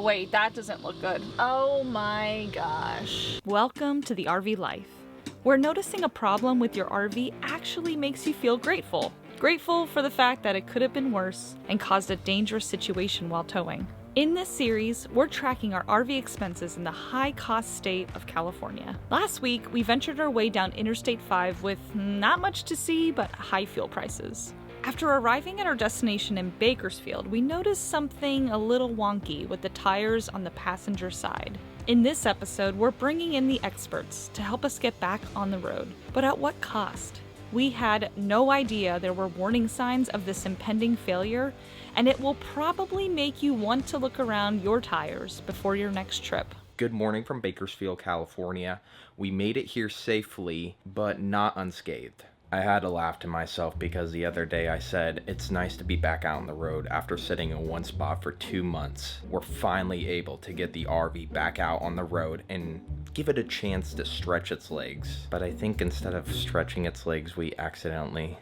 Oh wait, that doesn't look good. Oh my gosh. Welcome to the RV life, where noticing a problem with your RV actually makes you feel grateful. Grateful for the fact that it could have been worse and caused a dangerous situation while towing. In this series, we're tracking our RV expenses in the high-cost state of California. Last week, we ventured our way down Interstate 5 with not much to see but high fuel prices. After arriving at our destination in Bakersfield, we noticed something a little wonky with the tires on the passenger side. In this episode, we're bringing in the experts to help us get back on the road. But at what cost? We had no idea there were warning signs of this impending failure, and it will probably make you want to look around your tires before your next trip. Good morning from Bakersfield, California. We made it here safely, but not unscathed. I had to laugh to myself because the other day I said it's nice to be back out on the road after sitting in one spot for 2 months. We're finally able to get the RV back out on the road and give it a chance to stretch its legs. But I think instead of stretching its legs, we accidentally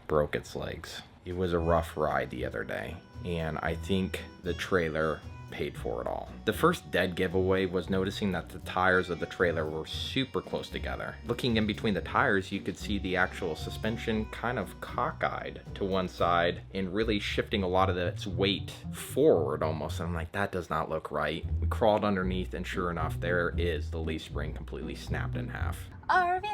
broke its legs. It was a rough ride the other day, and I think the trailer paid for it all. The first dead giveaway was noticing that the tires of the trailer were super close together. Looking in between the tires, you could see the actual suspension kind of cockeyed to one side and really shifting a lot of its weight forward almost. And I'm like, that does not look right. We crawled underneath, and sure enough, there is the leaf spring completely snapped in half. RV life.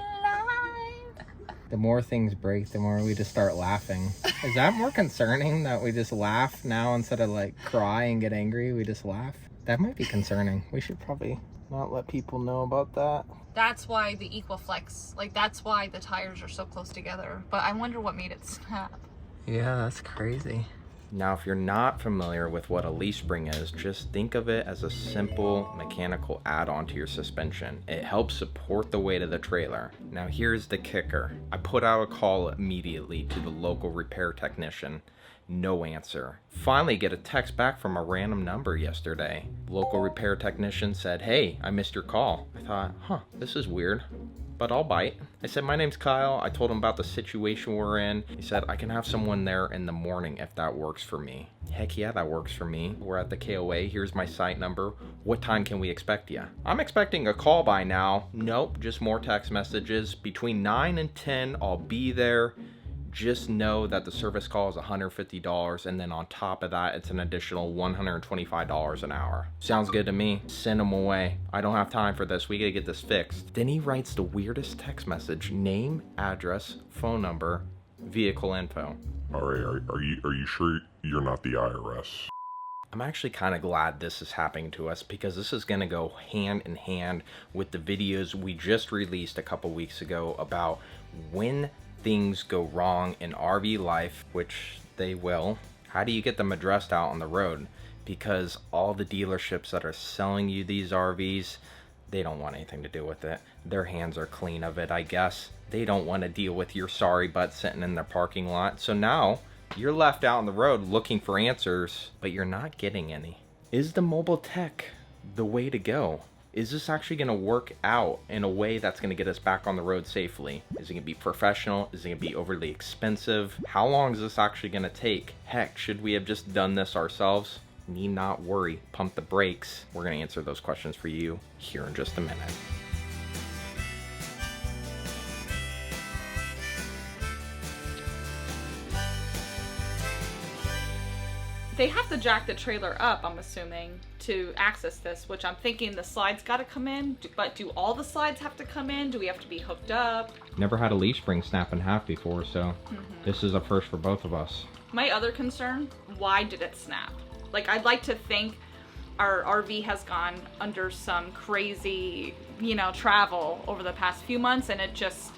The more things break, the more we just start laughing. Is that more concerning that we just laugh now instead of like cry and get angry? We just laugh? That might be concerning. We should probably not let people know about that. That's why the Equiflex, that's why the tires are so close together. But I wonder what made it snap. Yeah, that's crazy. Now, if you're not familiar with what a leaf spring is, just think of it as a simple mechanical add-on to your suspension. It helps support the weight of the trailer. Now, here's the kicker. I put out a call immediately to the local repair technician. No answer. Finally get a text back from a random number yesterday. Local repair technician said, "Hey, I missed your call." I thought, this is weird, but I'll bite. I said, "My name's Kyle." I told him about the situation we're in. He said, "I can have someone there in the morning if that works for me." Heck yeah, that works for me. We're at the KOA. Here's my site number. What time can we expect you? I'm expecting a call by now. Nope, just more text messages. Between 9 and 10, I'll be there. Just know that the service call is $150, and then on top of that, it's an additional $125 an hour. Sounds good to me. Send them away. I don't have time for this. We gotta get this fixed. Then he writes the weirdest text message: name, address, phone number, vehicle info. All right, are you sure you're not the IRS? I'm actually kind of glad this is happening to us because this is going to go hand in hand with the videos we just released a couple weeks ago about when things go wrong in RV life, which they will. How do you get them addressed out on the road? Because all the dealerships that are selling you these RVs, they don't want anything to do with it. Their hands are clean of it, I guess. They don't want to deal with your sorry butt sitting in their parking lot. So now you're left out on the road looking for answers, but you're not getting any. Is the mobile tech the way to go? Is this actually going to work out in a way that's going to get us back on the road safely? Is it going to be professional? Is it going to be overly expensive? How long is this actually going to take? Heck, should we have just done this ourselves? Need not worry. Pump the brakes. We're going to answer those questions for you here in just a minute. They have to jack the trailer up, I'm assuming, to access this, which I'm thinking the slides got to come in. But do all the slides have to come in? Do we have to be hooked up? Never had a leaf spring snap in half before, so this is a first for both of us. My other concern, why did it snap? I'd like to think our RV has gone under some crazy, travel over the past few months, and it just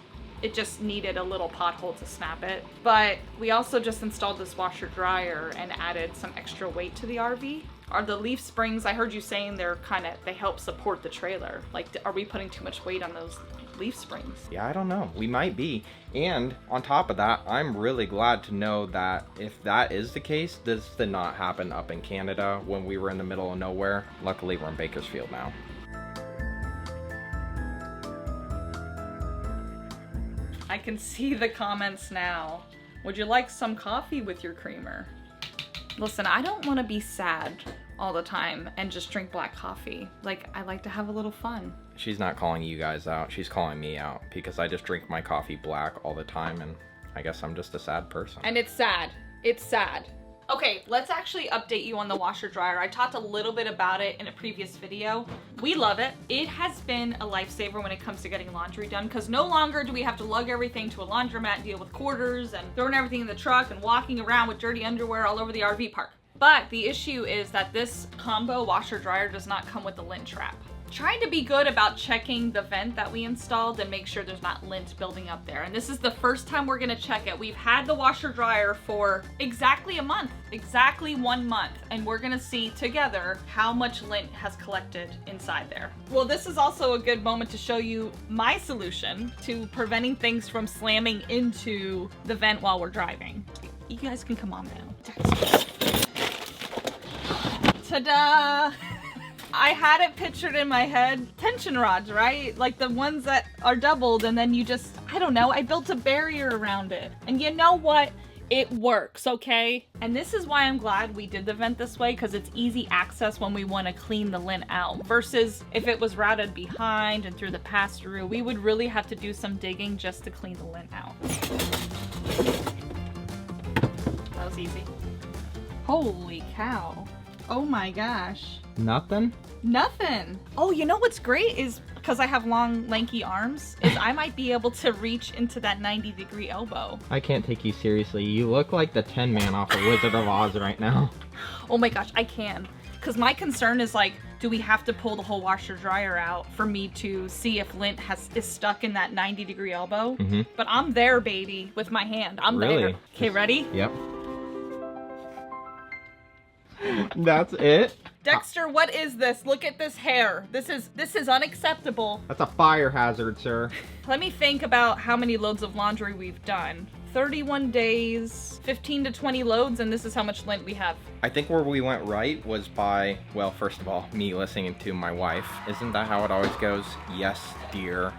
needed a little pothole to snap it. But we also just installed this washer dryer and added some extra weight to the RV. Are the leaf springs, I heard you saying they help support the trailer. Are we putting too much weight on those leaf springs? Yeah, I don't know. We might be. And on top of that, I'm really glad to know that if that is the case, this did not happen up in Canada when we were in the middle of nowhere. Luckily, we're in Bakersfield now. I can see the comments now. Would you like some coffee with your creamer? Listen, I don't want to be sad all the time and just drink black coffee. Like, I like to have a little fun. She's not calling you guys out. She's calling me out because I just drink my coffee black all the time, and I guess I'm just a sad person. And it's sad. It's sad. Okay, let's actually update you on the washer dryer. I talked a little bit about it in a previous video. We love it. It has been a lifesaver when it comes to getting laundry done, because no longer do we have to lug everything to a laundromat, deal with quarters and throwing everything in the truck and walking around with dirty underwear all over the RV park. But the issue is that this combo washer dryer does not come with the lint trap. Trying to be good about checking the vent that we installed and make sure there's not lint building up there. And this is the first time we're gonna check it. We've had the washer dryer for exactly a month, exactly 1 month. And we're gonna see together how much lint has collected inside there. Well, this is also a good moment to show you my solution to preventing things from slamming into the vent while we're driving. You guys can come on now. Ta-da! I had it pictured in my head, tension rods, right? Like the ones that are doubled and then you just, I don't know, I built a barrier around it. And you know what? It works, okay? And this is why I'm glad we did the vent this way, because it's easy access when we want to clean the lint out. Versus if it was routed behind and through the pass-through, we would really have to do some digging just to clean the lint out. That was easy. Holy cow. Oh my gosh. Nothing? Nothing. Oh, you know what's great is, because I have long, lanky arms, is I might be able to reach into that 90-degree elbow. I can't take you seriously. You look like the Tin Man off of Wizard of Oz right now. Oh my gosh, I can. Because my concern is like, do we have to pull the whole washer dryer out for me to see if lint is stuck in that 90-degree elbow? Mm-hmm. But I'm there, baby, with my hand. I'm Really? there. Okay, ready? Yep. That's it? Dexter, what is this? Look at this hair. This is unacceptable. That's a fire hazard, sir. Let me think about how many loads of laundry we've done. 31 days, 15 to 20 loads, and this is how much lint we have. I think where we went right was by, well, first of all, me listening to my wife. Isn't that how it always goes? Yes, dear.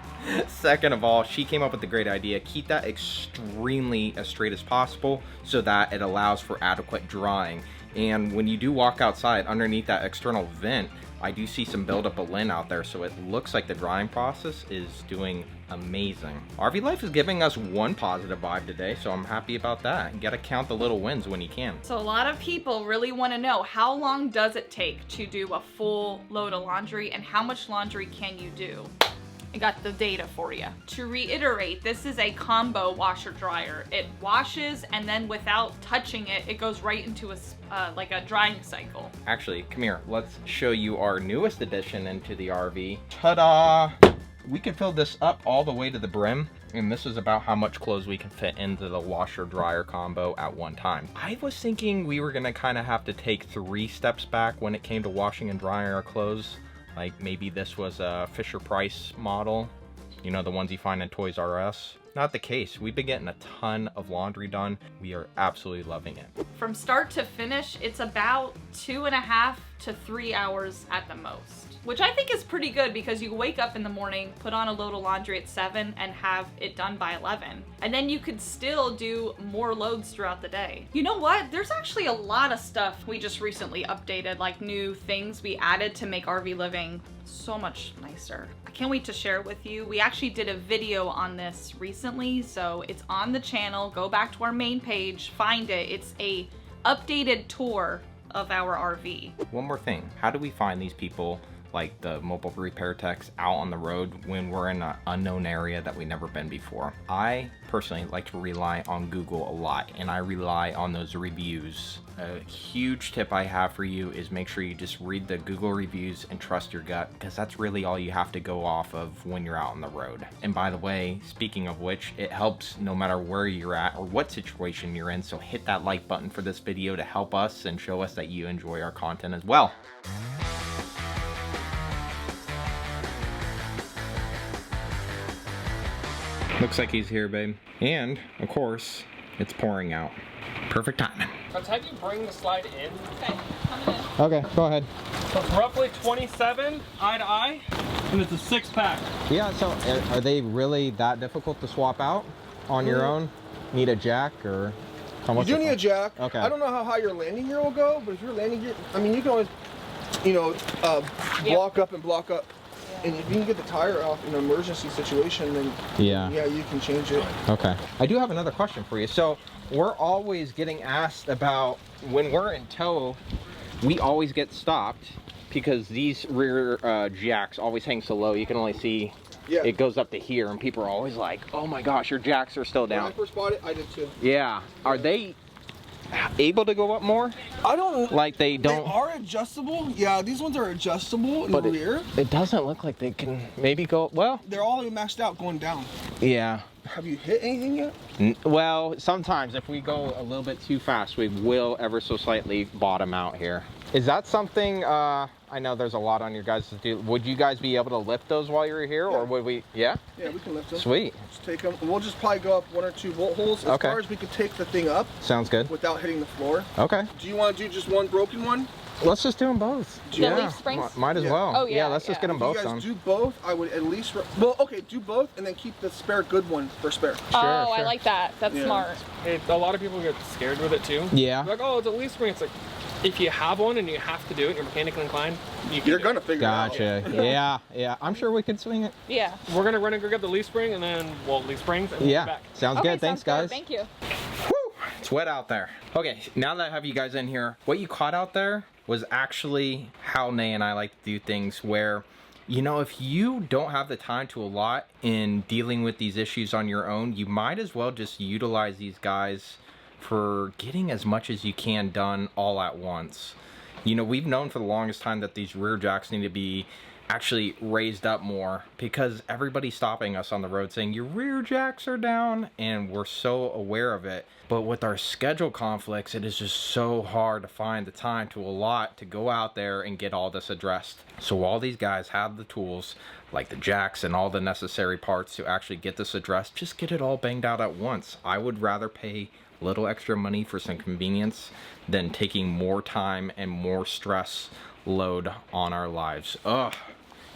Second of all, she came up with the great idea. Keep that extremely as straight as possible so that it allows for adequate drying. And when you do walk outside underneath that external vent, I do see some buildup of lint out there, so it looks like the drying process is doing amazing. RV Life is giving us one positive vibe today, so I'm happy about that. You gotta count the little wins when you can. So a lot of people really want to know, how long does it take to do a full load of laundry, and how much laundry can you do? I got the data for you. To reiterate, this is a combo washer dryer. It washes, and then without touching it, it goes right into a like a drying cycle. Actually, come here. Let's show you our newest addition into the RV. Ta-da! We can fill this up all the way to the brim, and this is about how much clothes we can fit into the washer dryer combo at one time. I was thinking we were gonna kind of have to take 3 steps back when it came to washing and drying our clothes. Like maybe this was a Fisher-Price model, you know, the ones you find in Toys R Us. Not the case. We've been getting a ton of laundry done. We are absolutely loving it. From start to finish, it's about 2.5 to 3 hours at the most, which I think is pretty good, because you wake up in the morning, put on a load of laundry at 7 and have it done by 11. And then you could still do more loads throughout the day. You know what? There's actually a lot of stuff we just recently updated, like new things we added to make RV living so much nicer. I can't wait to share it with you. We actually did a video on this recently, so it's on the channel. Go back to our main page, find it. It's a updated tour of our RV. One more thing. How do we find these people, like the mobile repair techs, out on the road when we're in an unknown area that we've never been before? I personally like to rely on Google a lot, and I rely on those reviews. A huge tip I have for you is make sure you just read the Google reviews and trust your gut, because that's really all you have to go off of when you're out on the road. And by the way, speaking of which, it helps no matter where you're at or what situation you're in, so hit that like button for this video to help us and show us that you enjoy our content as well. Looks like he's here, babe. And, of course, it's pouring out. Perfect timing. Let's have you bring the slide in. Okay, coming in. Okay, go ahead. So it's roughly 27 eye to eye, and it's a 6-pack. Yeah, so are they really that difficult to swap out on your own? Need a jack or how You much? do need a jack. Okay. I don't know how high your landing gear will go, but if your landing gear, I mean, you can always you know, block up and block up. And if you can get the tire off in an emergency situation, then yeah, you can change it. Okay. I do have another question for you. So we're always getting asked about when we're in tow, we always get stopped because these rear jacks always hang so low. You can only see it goes up to here, and people are always like, oh my gosh, your jacks are still down. When I first bought it, I did too. Yeah. Are they able to go up more? I don't like they don't. They are adjustable. Yeah, these ones are adjustable in the rear. It doesn't look like they can maybe go well. They're all maxed out going down. Yeah. Have you hit anything yet? Well, sometimes if we go a little bit too fast, we will ever so slightly bottom out here. Is that something, I know there's a lot on your guys to do. Would you guys be able to lift those while you're here, or would we, Yeah, we can lift them. Sweet. Just take them. We'll just probably go up 1 or 2 bolt holes as far as we could take the thing up. Sounds good. Without hitting the floor. Okay. Do you want to do just one broken one? Let's just do them both. Leaf springs? Might as well. Oh, yeah. Let's just get them both done. If you guys do both, I would at least, well, okay, do both and then keep the spare good one for spare. Sure, I like that. That's smart. A lot of people get scared with it too. Yeah. Like, oh, it's a leaf spring. It's like, if you have one and you have to do it, you're mechanically inclined, you're gonna figure it out. Gotcha. Yeah. I'm sure we can swing it. Yeah. We're gonna run and go get the leaf spring, and then leaf springs, and we'll be back. Sounds good. Thanks, guys. Thank you. Whew, it's wet out there. Okay, now that I have you guys in here, what you caught out there was actually how Nay and I like to do things, where, you know, if you don't have the time to allot in dealing with these issues on your own, you might as well just utilize these guys for getting as much as you can done all at once. You know, we've known for the longest time that these rear jacks need to be actually raised up more, because everybody's stopping us on the road saying your rear jacks are down, and we're so aware of it. But with our schedule conflicts, it is just so hard to find the time to allot to go out there and get all this addressed. So all these guys have the tools, like the jacks and all the necessary parts to actually get this addressed. Just get it all banged out at once. I would rather pay a little extra money for some convenience than taking more time and more stress load on our lives. Ugh.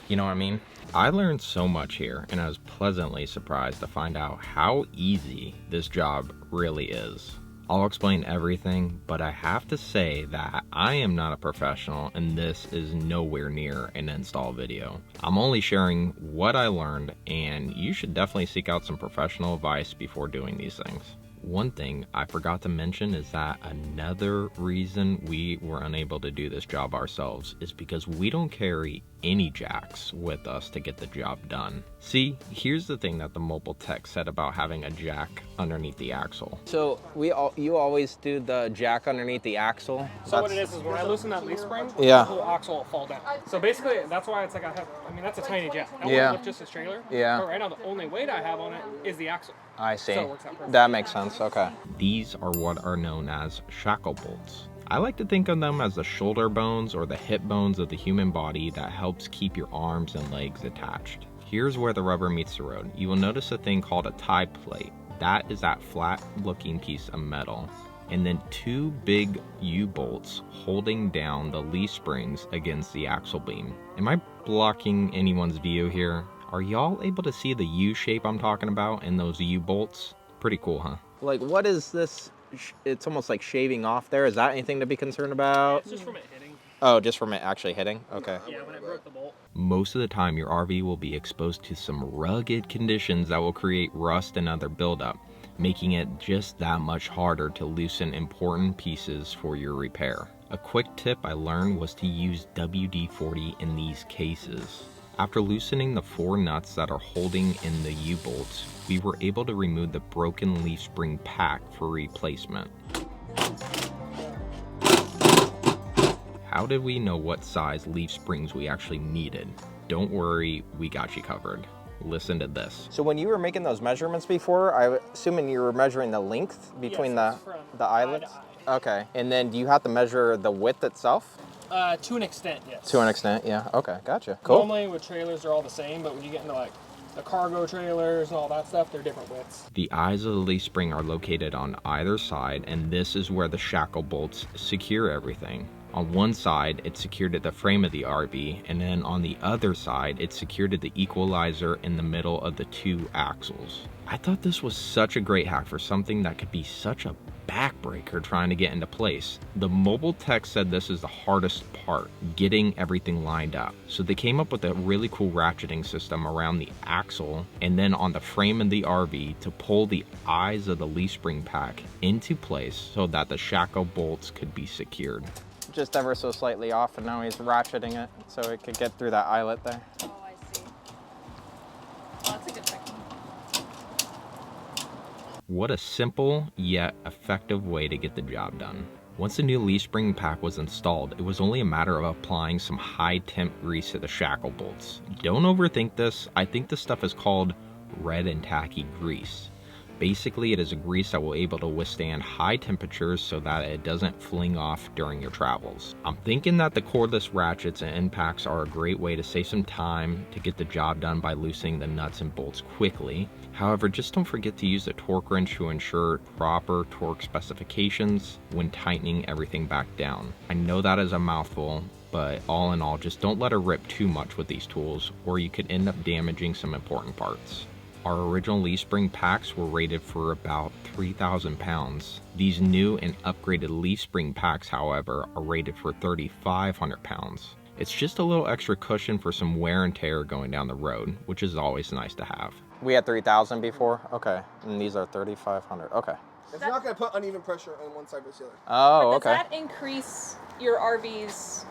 You know what I mean? I learned so much here, and I was pleasantly surprised to find out how easy this job really is. I'll explain everything, but I have to say that I am not a professional, and this is nowhere near an install video. I'm only sharing what I learned, and you should definitely seek out some professional advice before doing these things. One thing I forgot to mention is that another reason we were unable to do this job ourselves is because we don't carry any jacks with us to get the job done. See, here's the thing that the mobile tech said about having a jack underneath the axle. So you always do the jack underneath the axle? So what it is when I loosen that leaf spring, yeah, the whole axle will fall down. So basically, that's why it's like I mean, that's a tiny jack. I want to lift just this trailer. Yeah. But right now, the only weight I have on it is the axle. I see. So it works out perfect. That makes sense. Okay. These are what are known as shackle bolts. I like to think of them as the shoulder bones or the hip bones of the human body that helps keep your arms and legs attached. Here's where the rubber meets the road. You will notice a thing called a tie plate. That is that flat looking piece of metal. And then 2 big U-bolts holding down the leaf springs against the axle beam. Am I blocking anyone's view here? Are y'all able to see the U shape I'm talking about in those U-bolts? Pretty cool, huh? Like, what is this? It's almost like shaving off there. Is that anything to be concerned about? It's just from it hitting. Oh, just from it actually hitting? Okay. Yeah, when it broke the bolt. Most of the time, your RV will be exposed to some rugged conditions that will create rust and other buildup, making it just that much harder to loosen important pieces for your repair. A quick tip I learned was to use WD-40 in these cases. After loosening the 4 nuts that are holding in the U-bolts, we were able to remove the broken leaf spring pack for replacement. How did we know what size leaf springs we actually needed? Don't worry, we got you covered. Listen to this. So when you were making those measurements before, I'm assuming you were measuring the length between the eyelets? Okay, and then do you have to measure the width itself? To an extent, yes. To an extent, yeah. Okay, gotcha. Cool. Normally with trailers, they're all the same, but when you get into like the cargo trailers and all that stuff, they're different widths. The eyes of the leaf spring are located on either side, and this is where the shackle bolts secure everything. On one side, it's secured to the frame of the RV, and then on the other side, it's secured to the equalizer in the middle of the 2 axles. I thought this was such a great hack for something that could be such a backbreaker trying to get into place. The mobile tech said this is the hardest part, getting everything lined up. So they came up with a really cool ratcheting system around the axle and then on the frame of the RV to pull the eyes of the leaf spring pack into place so that the shackle bolts could be secured. Just ever so slightly off, and now he's ratcheting it so it could get through that eyelet there. Oh, I see. Oh, that's a good technique. What a simple yet effective way to get the job done. Once the new leaf spring pack was installed, it was only a matter of applying some high temp grease to the shackle bolts. Don't overthink this. I think this stuff is called red and tacky grease. Basically, it is a grease that will be able to withstand high temperatures so that it doesn't fling off during your travels. I'm thinking that the cordless ratchets and impacts are a great way to save some time to get the job done by loosening the nuts and bolts quickly. However, just don't forget to use the torque wrench to ensure proper torque specifications when tightening everything back down. I know that is a mouthful, but all in all, just don't let her rip too much with these tools or you could end up damaging some important parts. Our original leaf spring packs were rated for about 3,000 pounds. These new and upgraded leaf spring packs, however, are rated for 3,500 pounds. It's just a little extra cushion for some wear and tear going down the road, which is always nice to have. We had 3,000 before? Okay. And these are 3,500. Okay. It's not going to put uneven pressure on one side versus the other. Oh, Does okay. that increase your RV's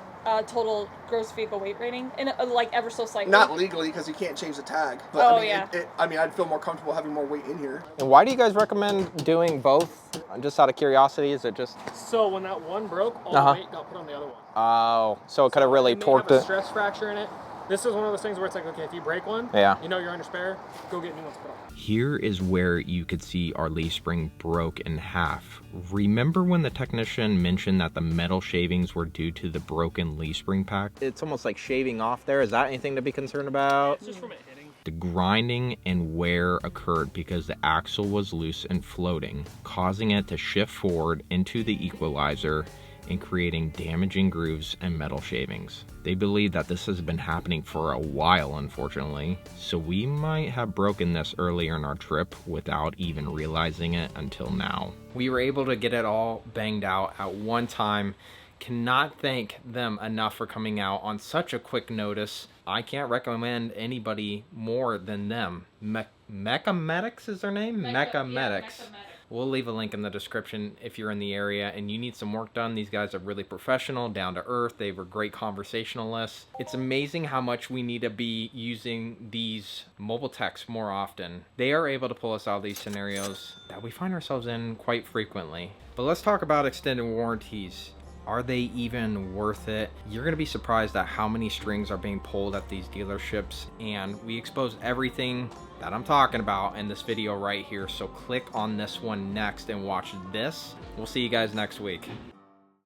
total gross vehicle weight rating, in like ever so slightly? Not legally, because you can't change the tag. But Oh, I mean, yeah. I mean, I'd feel more comfortable having more weight in here. And why do you guys recommend doing both? Just out of curiosity, is it just... So when that one broke, all Uh-huh. the weight got put on the other one. Oh, so it could have really It may torqued have a it. stress fracture in it. This is one of those things where it's like, okay, if you break one, Yeah. you know you're under spare, go get new ones put on. Here is where you could see our leaf spring broke in half. Remember when the technician mentioned that the metal shavings were due to the broken leaf spring pack? It's almost like shaving off there. Is that anything to be concerned about? It's just from it hitting. The grinding and wear occurred because the axle was loose and floating, causing it to shift forward into the equalizer and creating damaging grooves and metal shavings. They believe that this has been happening for a while, unfortunately, so we might have broken this earlier in our trip without even realizing it until now. We were able to get it all banged out at one time. Cannot thank them enough for coming out on such a quick notice. I can't recommend anybody more than them. Mechamedics is their name? Mechamedics. We'll leave a link in the description if you're in the area and you need some work done. These guys are really professional, down to earth. They were great conversationalists. It's amazing how much we need to be using these mobile techs more often. They are able to pull us out of these scenarios that we find ourselves in quite frequently. But let's talk about extended warranties. Are they even worth it? You're gonna be surprised at how many strings are being pulled at these dealerships, and we expose everything that I'm talking about in this video right here. So click on this one next and watch this. We'll see you guys next week.